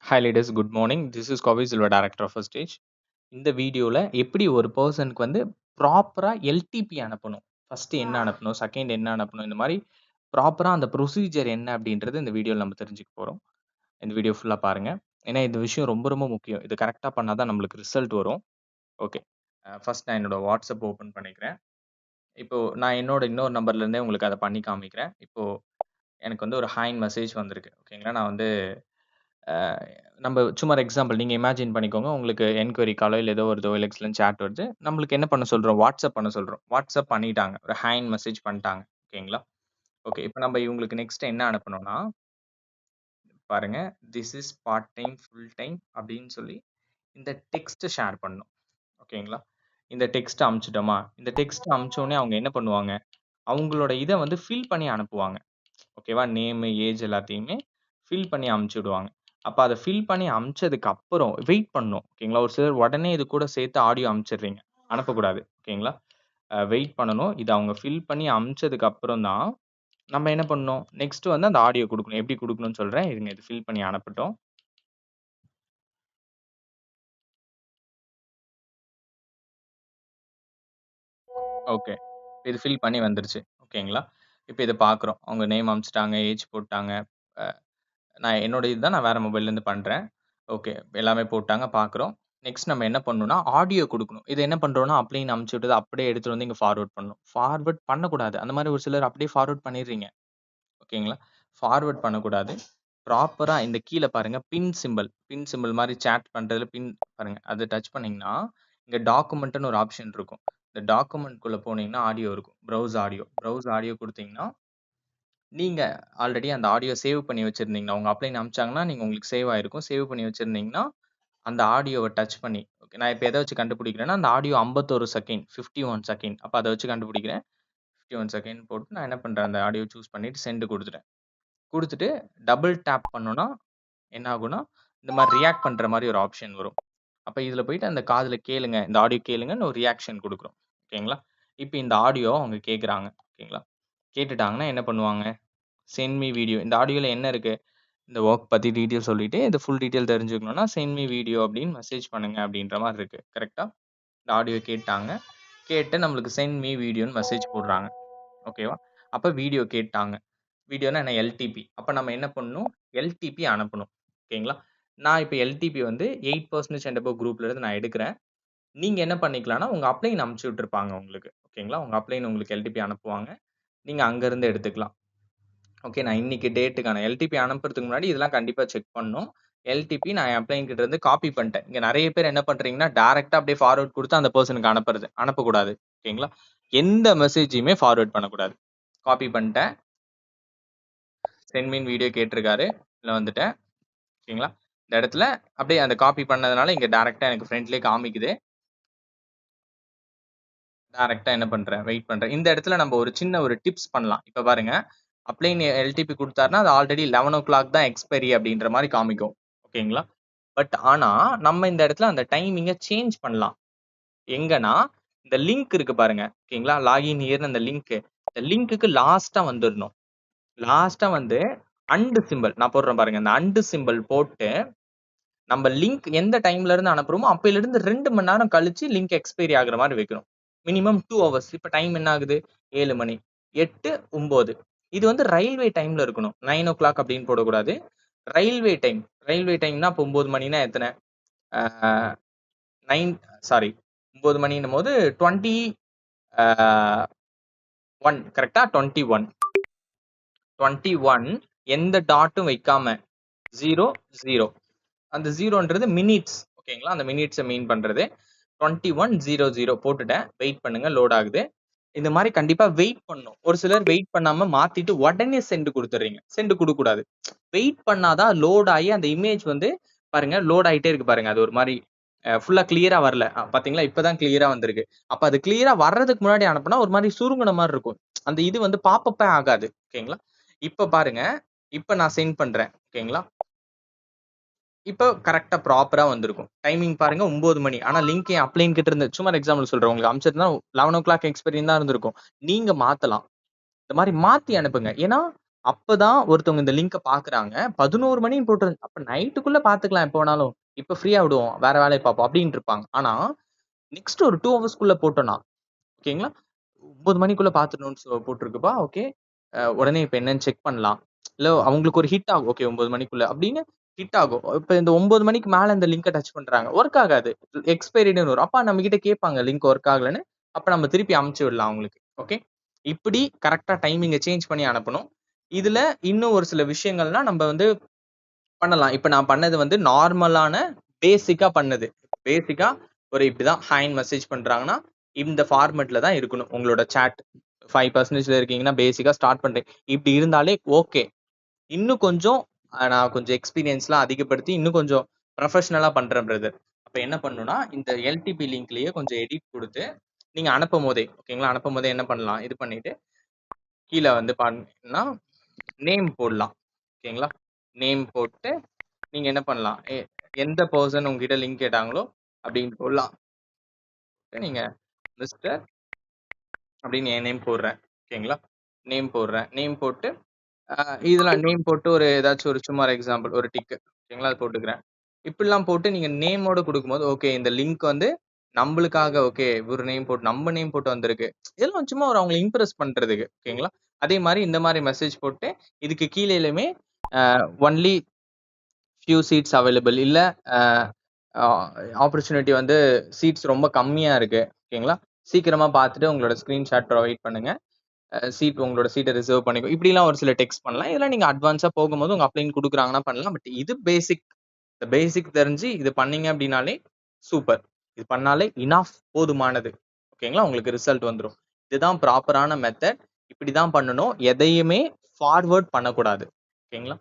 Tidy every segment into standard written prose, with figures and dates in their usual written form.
Hi ladies, good morning. This is Kavi Silva, director of First Stage. இந்த வீடியோல எப்படி ஒரு பர்சனுக்கு வந்து ப்ராப்பரா எல்டிபி அனுப்பணும். ஃபர்ஸ்ட் என்ன அனுப்பணும், செகண்ட் என்ன அனுப்பணும், இந்த மாதிரி ப்ராப்பரா அந்த ப்ரொசீஜர் என்ன அப்படின்றது இந்த வீடியோல நம்ம தெரிஞ்சுக்க போறோம். இந்த வீடியோ ஃபுல்லா பாருங்க. ஏன்னா இந்த விஷயம் ரொம்ப ரொம்ப முக்கியம். இது கரெக்ட்டா பண்ணா தான் நம்மளுக்கு ரிசல்ட் வரும். ஓகே. ஃபர்ஸ்ட் நான் என்னோட வாட்ஸ்அப் ஓப்பன் பண்ணிக்கிறேன். இப்போ நான் என்னோட இன்னொரு நம்பர்ல இருந்தே உங்களுக்கு அத பண்ணி காமிக்கிறேன். இப்போ எனக்கு வந்து ஒரு ஹாய்ன்னு மெசேஜ் வந்திருக்கு. ஓகேங்களா. நான் வந்து அ நம்ப சும்மா ஒரு எக்ஸாம்பிள் நீங்க இமேஜின் பண்ணிக்கோங்க. உங்களுக்கு என்குயரி காலோ இல்ல ஏதோ வருதோ OLXலருந்து சாட் வருது. நம்மளுக்கு என்ன பண்ண சொல்றோம்? வாட்ஸ்அப் பண்ண சொல்றோம். வாட்ஸ்அப் பண்ணிட்டாங்க. ஒரு ஹாய்ன்னு மெசேஜ் பண்ணிட்டாங்க. ஓகேங்களா? ஓகே. இப்ப நம்ம இவங்களுக்கு நெக்ஸ்ட் என்ன அனுப்பணும்னா, பாருங்க. This is part time, full time அப்படின்னு சொல்லி இந்த டெக்ஸ்ட்ட ஷேர் பண்ணணும். ஓகேங்களா? இந்த டெக்ஸ்ட்ட அனுப்பிச்சுட்டோமா? இந்த டெக்ஸ்ட்ட அனுப்பிச்ச உடனே அவங்க என்ன பண்ணுவாங்க? அவங்களோட இத வந்து ஃபில் பண்ணி அனுப்புவாங்க. ஓகேவா? நேமு, ஏஜ் எல்லாத்தையுமே ஃபில் பண்ணி அனுப்பிச்சு விடுவாங்க. அப்ப அத ஃபில் பண்ணி அனுப்பிச்சதுக்கு அப்புறம் வெயிட் பண்ணணும். ஓகேங்களா? ஒரு சிலர் உடனே இது கூட சேர்த்து ஆடியோ அனுப்பிச்சிடுறீங்க. அனுப்பக்கூடாது. ஓகேங்களா? வெயிட் பண்ணணும். இத அவங்க ஃபில் பண்ணி அனுப்பிச்சதுக்கு அப்புறம் தான், நம்ம என்ன பண்ணணும்? நெக்ஸ்ட் வந்து அந்த ஆடியோ குடுக்கணும். எப்படி குடுக்கணும்னு சொல்றேன். இருங்க இது ஃபில் பண்ணி அனுப்பட்டும். ஓகே. இது ஃபில் பண்ணி வந்துருச்சு. ஓகேங்களா? இப்ப இத பார்க்குறோம். அவங்க நேம் அனுப்பிச்சுட்டாங்க, ஏஜ் போட்டாங்க. அ நான் என்னோட இதுதான் நான் வேற மொபைல்லேருந்து பண்றேன். ஓகே. எல்லாமே போட்டாங்க பார்க்குறோம். நெக்ஸ்ட் நம்ம என்ன பண்ணணும்னா, ஆடியோ குடுக்கணும். இது என்ன பண்றோம்னா, அப்ளைன்னு அனுப்பிச்சு விட்டத அப்படியே எடுத்துட்டு வந்து இங்க ஃபார்வர்ட் பண்ணணும். ஃபார்வர்ட் பண்ணக்கூடாது. அந்த மாரி ஒரு சிலர் அப்படியே ஃபார்வர்ட் பண்ணிடுறீங்க. ஓகேங்களா? ஃபார்வர்ட் பண்ணக்கூடாது. ப்ராப்பரா இந்த கீழ பாருங்க பின் சிம்பல் மாரி சாட் பண்றதுல பின் பாருங்க. அத டச் பண்ணீங்கன்னா, இங்க டாக்குமெண்ட்ன்னு ஒரு ஆப்ஷன் இருக்கும். இந்த டாக்குமெண்ட்குள்ள போனீங்கன்னா, ஆடியோ இருக்கும். ப்ரௌஸ் ஆடியோ குடுத்தீங்கன்னா நீங்க ஆல்ரெடி அந்த ஆடியோ சேவ் பண்ணி வச்சிருந்தீங்கன்னா, உங்க அப்ளைன் அனுப்பிச்சாங்கன்னா, நீங்க உங்களுக்கு சேவ் ஆயிருக்கும். சேவ் பண்ணி வச்சிருந்தீங்கன்னா, அந்த ஆடியோவ டச் பண்ணி ஓகே நான் இப்ப எத வச்சு கண்டுபிடிக்கிறேன்னா, அந்த ஆடியோ 51 செகண்ட், 51 செகண்ட். அப்ப அத வச்சு கண்டுபிடிக்கிறேன். 51 செகண்ட் போட்டு நான் என்ன பண்றேன், அந்த ஆடியோ சூஸ் பண்ணிட்டு சென்ட் குடுத்துட்டேன். குடுத்துட்டு டபுள் டேப் பண்ணோம்னா, என்ன ஆகும்னா, இந்த மாரி ரியாக்ட் பண்ற மாரி ஒரு ஆப்ஷன் வரும். அப்ப இதுல போயிட்டு அந்த காதுல கேளுங்க, இந்த ஆடியோ கேளுங்கன்னு ஒரு ரியாக்ஷன் குடுக்குறோம். ஓகேங்களா? இப்ப இந்த ஆடியோ அவங்க கேட்குறாங்க. ஓகேங்களா? கேட்டுட்டாங்கன்னா என்ன பண்ணுவாங்க? Send me video. இந்த ஆடியோல என்ன இருக்கு? இந்த வொர்க் பத்தி டீட்டெயில் சொல்லிட்டு, இந்த ஃபுல் டீட்டெயில் தெரிஞ்சுக்கணும்னா, சென்ட் மீ வீடியோ அப்படின்னு மெசேஜ் பண்ணுங்க அப்படின்ற மாரி இருக்கு. கரெக்ட்டா? இந்த ஆடியோ கேட்டாங்க. கேட்டு நம்மளுக்கு சென்ட் மீ வீடியோன்னு மெசேஜ் போடுறாங்க. ஓகேவா? அப்ப வீடியோ கேட்டாங்க. வீடியோனா என்ன? எல்டிபி. அப்ப நம்ம என்ன பண்ணணும்? எல்டிபி அனுப்பணும். ஓகேங்களா? நான் இப்ப எல்டிபி வந்து 8% அண்ட் அபோவ் குரூப்ல இருந்து நான் எடுக்கிறேன். நீங்க என்ன பண்ணிக்கலாம்னா, உங்க அப்ளைன் அனுப்பிச்சு விட்டுருப்பாங்க உங்களுக்கு. ஓகேங்களா? உங்க அப்ளைன் உங்களுக்கு எல்டிபி அனுப்புவாங்க. நீங்க அங்க இருந்து எடுத்துக்கலாம். ஓகே. நான் இன்னைக்கு டேட்டுக்கான எல்டிபி அனுப்புறதுக்கு முன்னாடி இதெல்லாம் கண்டிப்பா செக் பண்ணணும். எல்டிபி நான் என் அப்ளையன் கிட்ட இருந்து காப்பி பண்ணிட்டேன். இங்க நெறைய பேர் என்ன பண்றீங்கன்னா, டைரக்ட்டா அப்படியே ஃபார்வர்ட் குடுத்து அந்த பெர்சனுக்கு அனுப்புறது. அனுப்பக்கூடாது. ஓகேங்களா? எந்த மெசேஜையுமே ஃபார்வர்ட் பண்ணக்கூடாது. காப்பி பண்ணிட்டேன். சென்ட் மீன்னு வீடியோ கேட்டிருக்காரு. உள்ள வந்துட்டேன். ஓகேங்களா? இந்த இடத்துல அப்படியே அந்த காப்பி பண்ணதுனால இங்க டைரக்ட்டா எனக்கு ஃப்ரண்ட்லயே காமிக்குது. டைரக்ட்டா என்ன பண்றேன், வெயிட் பண்றேன். இந்த இடத்துல நம்ம ஒரு சின்ன ஒரு டிப்ஸ் பண்ணலாம். இப்ப பாருங்க, அப்ளைன் எல்டிபி குடுத்தாருன்னா, அது ஆல்ரெடி 11:00 தான் எக்ஸ்பைரி அப்படின்ற மாரி காமிக்கும். ஓகேங்களா? பட் ஆனா, நம்ம இந்த இடத்துல அந்த டைமிங்க சேஞ்ச் பண்ணலாம். எங்கன்னா, இந்த லிங்க் இருக்கு பாருங்க. ஓகேங்களா? லாகின் ஹியர்ன்னு அந்த லிங்க். இந்த லிங்க்குக்கு லாஸ்ட்டா வந்துரணும். லாஸ்ட்டா வந்து அண்ட் சிம்பல் நான் போடுறேன் பாருங்க. இந்த அண்ட் சிம்பல் போட்டு, நம்ம லிங்க் எந்த டைம்ல இருந்து அனுப்புறோமோ, அப்பயிலிருந்து 2 மணி நேரம் கழிச்சு லிங்க் எக்ஸ்பைரி ஆகுற மாரி வைக்கணும். Minimum 2 hours. இப்ப டைம் என்ன ஆகுது? 7 மணி. 8, 9. இது வந்து ரயில்வே டைம்ல இருக்கணும். 9:00 அப்படின்னு போடக்கூடாது. Railway time. ரயில்வே டைம்னா அப்ப 9 மணினா எத்தன? ஆ 9 சாரி 9 மணின்னும்போது 20 ஆ 1 கரெக்ட்டா? 21. 21 எந்த டாட்டும் வைக்காம 0, 0. அந்த 0ன்றது மினிட்ஸ். ஓகேங்களா? அந்த மினிட்ஸ மீன் பண்றது. 21:00 போட்டுட்டேன். வெயிட் பண்ணுங்க. லோட் ஆகுது. இந்த மாரி கண்டிப்பா வெயிட் பண்ணணும். ஒரு சிலர் வெயிட் பண்ணாம மாத்திட்டு உடனே சென்ட் குடுத்துடுறீங்க. சென்ட் குடுக்கக்கூடாது. வெயிட் பண்ணா தான் லோட் ஆயி அந்த இமேஜ் வந்து பாருங்க லோட் ஆயிட்டே இருக்கு பாருங்க. அது ஒரு மாரி ஃபுல்லா கிளியரா வரல. பாத்தீங்களா? இப்ப தான் கிளியரா வந்திருக்கு. அப்ப அது கிளியரா வர்றதுக்கு முன்னாடி அனுப்புனா ஒரு மாரி சுருங்குன மாரி இருக்கும். அந்த இது வந்து பாப்பப்பே ஆகாது. ஓகேங்களா? இப்ப பாருங்க. இப்ப நான் சென்ட் பண்றேன். ஓகேங்களா? இப்ப கரெக்ட்டா ப்ராப்பரா வந்திருக்கும். டைமிங் பாருங்க 9 மணி. ஆனா லிங்க் என் அப்ளைன் கிட்ட இருந்து சும்மா ஒரு எக்ஸாம்பிள் சொல்றேன். உங்களுக்கு அனுப்பிச்சிருந்தா 11:00 எக்ஸ்பைரின்னு தான் இருந்திருக்கும். நீங்க மாத்தலாம். இந்த மாரி மாத்தி அனுப்புங்க. ஏன்னா, அப்பதான் ஒருத்தவங்க இந்த லிங்க பாக்குறாங்க. 11 மணின்னு போட்டிருந்து அப்ப நைட்டுக்குள்ள பாத்துக்கலாம் எப்ப வேணாலும். இப்ப ஃப்ரீயா விடுவோம். வேற வேலைய பார்ப்போம் அப்டின்ட்டு இருப்பாங்க. ஆனா, நெக்ஸ்ட் ஒரு 2 ஹவர்ஸ்க்குள்ள போட்டோம்னா, ஓகேங்களா? 9 மணிக்குள்ள பாத்துடணும்னு போட்டுருக்குப்பா. ஓகே. உடனே இப்ப என்னன்னு செக் பண்ணலாம். இல்ல அவங்களுக்கு ஒரு ஹிட் ஆகும். ஓகே 9 மணிக்குள்ள அப்படின்னு ஹிட் ஆகும். இப்ப இந்த 9 மணிக்கு மேல இந்த லிங்க டச் பண்றாங்க. ஒர்க் ஆகாது. எக்ஸ்பைரின்னு வரும். அப்ப நம்ம கிட்ட கேட்பாங்க லிங்க் ஒர்க் ஆகலன்னு. அப்ப நம்ம திருப்பி அனுப்பிச்சு விடலாம் அவங்களுக்கு. ஓகே. இப்படி கரெக்ட்டா டைமிங்க சேஞ்ச் பண்ணி அனுப்பணும். இதுல இன்னும் ஒரு சில விஷயங்கள்லாம் நம்ம வந்து பண்ணலாம். இப்ப நான் பண்ணது வந்து நார்மலான பேசிக்கா பண்ணது. பேசிக்கா ஒரு இப்படிதான் ஹாய்ன்னு மெசேஜ் பண்றாங்கன்னா, இந்த ஃபார்மட்ல தான் இருக்கணும். உங்களோட சாட் 5% இருக்கீங்கன்னா, பேசிக்கா ஸ்டார்ட் பண்றீங்க. இப்படி இருந்தாலே ஓகே. இன்னும் கொஞ்சம் நான் கொஞ்சம் எக்ஸ்பீரியன்ஸ்லாம் அதிகப்படுத்தி, இன்னும் கொஞ்சம் ப்ரொஃபஷனலா பண்றேன் பிரதர். அப்ப என்ன பண்ணணும்னா, இந்த எல்டிபி லிங்க்லயே கொஞ்சம் எடிட் குடுத்து, நீங்க அனுப்பும்போதே ஓகேங்களா? அனுப்பும்போதே என்ன பண்ணலாம்? இது பண்ணிட்டு, கீழ வந்து பார்த்தீங்கன்னா, நேம் போடலாம். ஓகேங்களா? நேம் போட்டு நீங்க என்ன பண்ணலாம்? எந்த பெர்சன் உங்ககிட்ட லிங்க் கேட்டாங்களோ அப்படின்னு போடலாம். நீங்க மிஸ்டர் அப்படின்னு என் நேம் போடுறேன். ஓகேங்களா? நேம் போடுறேன். நேம் போட்டு இதெல்லாம் நேம் போட்டு ஒரு ஏதாச்சும் ஒரு சும்மா ஒரு எக்ஸாம்பிள் ஒரு டிக் ஓகேங்களா? அது போட்டுக்கிறேன். இப்படிலாம் போட்டு நீங்க நேமோட குடுக்கும்போது, ஓகே இந்த லிங்க் வந்து நம்பளுக்காக ஓகே இவரு நேம் போட்டு நம்ம நேம் போட்டு வந்திருக்கு. இதெல்லாம் சும்மா ஒரு அவங்கள இம்ப்ரெஸ் பண்றதுக்கு. ஓகேங்களா? அதே மாரி இந்த மாரி மெசேஜ் போட்டு இதுக்கு கீழேயுமே ஒன்லி ஃபியூ சீட்ஸ் அவைலபிள் இல்ல அ ஆ ஆப்பர்ச்சுனிட்டி வந்து சீட்ஸ் ரொம்ப கம்மியா இருக்கு. ஓகேங்களா? சீக்கிரமா பார்த்துட்டு உங்களோட ஸ்கிரீன்ஷாட் ப்ரொவைட் பண்ணுங்க. சீட் உங்களோட சீட்ட ரிசர்வ் பண்ணிக்கோ. இப்படிலாம் ஒரு சில டெக்ஸ்ட் பண்ணலாம். இதெல்லாம் நீங்க அட்வான்ஸா போகும்போது உங்க அப்ளைன் குடுக்குறாங்கன்னா பண்ணலாம். பட் இது பேசிக். இந்த பேசிக் தெரிஞ்சு இது பண்ணீங்க அப்படின்னாலே சூப்பர். இது பண்ணாலே இனஃப் போதுமானது. ஓகேங்களா? உங்களுக்கு ரிசல்ட் வந்துரும். இதுதான் ப்ராப்பரான மெத்தட். இப்படிதான் பண்ணணும். எதையுமே ஃபார்வர்ட் பண்ணக்கூடாது. ஓகேங்களா?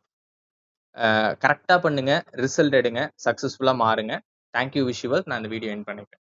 கரெக்ட்டா பண்ணுங்க. ரிசல்ட் எடுங்க. சக்சஸ்ஃபுல்லா மாறுங்க. Thank you wish you well. நான் இந்த வீடியோ எண்ட் பண்ணிக்கிறேன்.